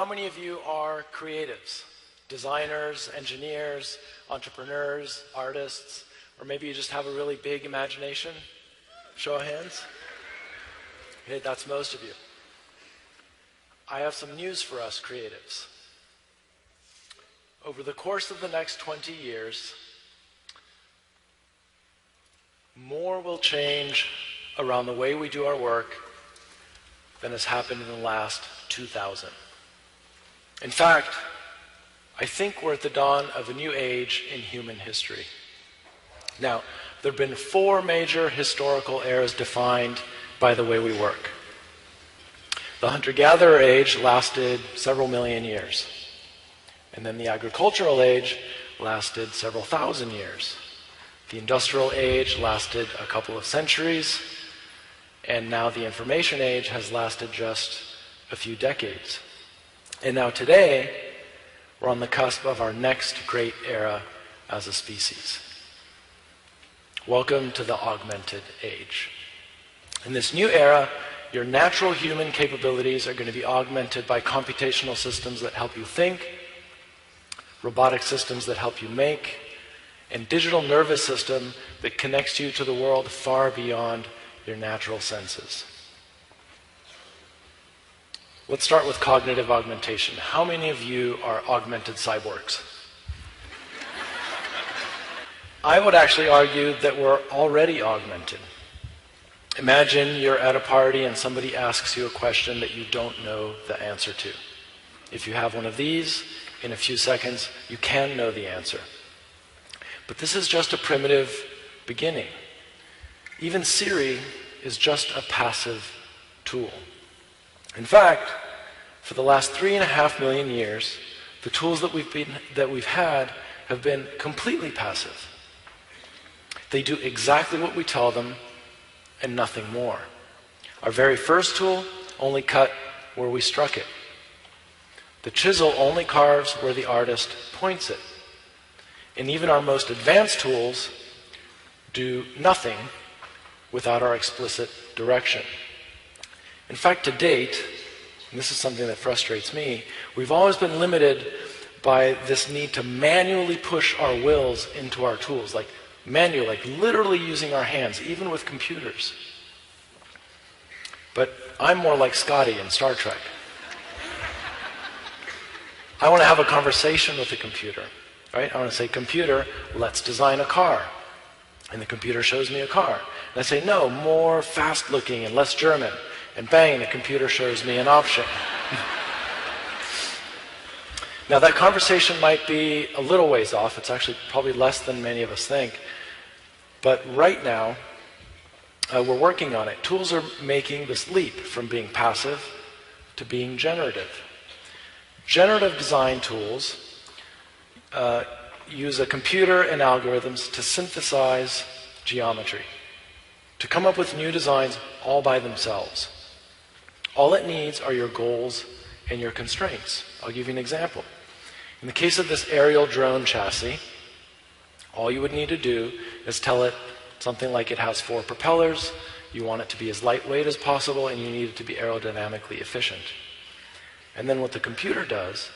how many of you are creatives? Designers, engineers, entrepreneurs, artists, or maybe you just have a really big imagination? Show of hands. Okay, that's most of you. I have some news for us creatives. Over the course of the next 20 years, more will change around the way we do our work than has happened in the last 2,000. In fact, I think we're at the dawn of a new age in human history. Now, there have been 4 major historical eras defined by the way we work. The hunter-gatherer age lasted several million years. And then the agricultural age lasted several thousand years. The industrial age lasted a couple of centuries. And now the information age has lasted just a few decades. And now today, we're on the cusp of our next great era as a species. Welcome to the Augmented Age. In this new era, your natural human capabilities are going to be augmented by computational systems that help you think, robotic systems that help you make, and digital nervous system that connects you to the world far beyond your natural senses. Let's start with cognitive augmentation. How many of you are augmented cyborgs? I would actually argue that we're already augmented. Imagine you're at a party and somebody asks you a question that you don't know the answer to. If you have one of these, in a few seconds, you can know the answer. But this is just a primitive beginning. Even Siri is just a passive tool. In fact, for the last 3.5 million years, the tools that we've had have been completely passive. They do exactly what we tell them and nothing more. Our very first tool only cut where we struck it. The chisel only carves where the artist points it. And even our most advanced tools do nothing without our explicit direction. In fact, to date, and this is something that frustrates me, we've always been limited by this need to manually push our wills into our tools, like manually, like literally using our hands, even with computers. But I'm more like Scotty in Star Trek. I want to have a conversation with the computer, right? I want to say, computer, let's design a car. And the computer shows me a car. And I say, no, more fast-looking and less German. And bang, the computer shows me an option. Now that conversation might be a little ways off. It's actually probably less than many of us think. But right now, we're working on it. Tools are making this leap from being passive to being generative. Generative design tools use a computer and algorithms to synthesize geometry, to come up with new designs all by themselves. All it needs are your goals and your constraints. I'll give you an example. In the case of this aerial drone chassis, all you would need to do is tell it something like it has 4 propellers, you want it to be as lightweight as possible, and you need it to be aerodynamically efficient. And then what the computer does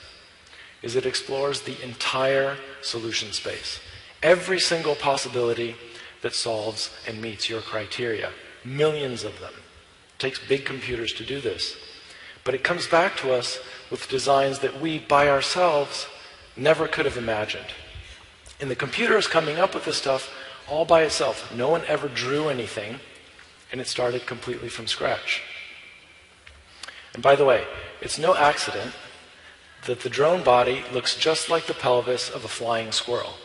is it explores the entire solution space. Every single possibility that solves and meets your criteria. Millions of them. It takes big computers to do this. But it comes back to us with designs that we, by ourselves, never could have imagined. And the computer is coming up with this stuff all by itself. No one ever drew anything, and it started completely from scratch. And by the way, it's no accident that the drone body looks just like the pelvis of a flying squirrel.